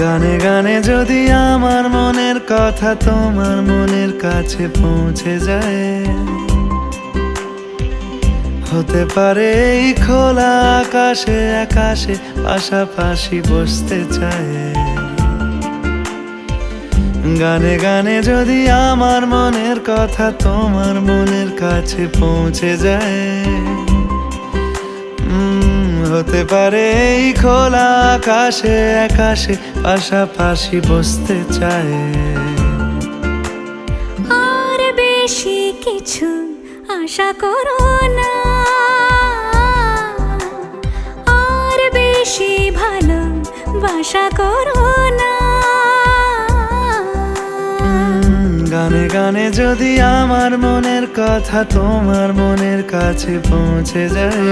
গানে গানে যদি আমার মনের কথা তোমার মনের কাছে পৌঁছে যায়, হতে পারে এই খোলা আকাশে আকাশে পাশাপাশি বসতে চায়। গানে গানে যদি আমার মনের কথা তোমার মনের কাছে পৌঁছে যায়, হতে পারে এই খোলা আকাশে আকাশে পাশাপাশি বসতে চায়। আর বেশি কিছু আশা করো না, আর বেশি ভালোবাসা করো না। গানে গানে যদি আমার মনের কথা তোমার মনের কাছে পৌঁছে যায়,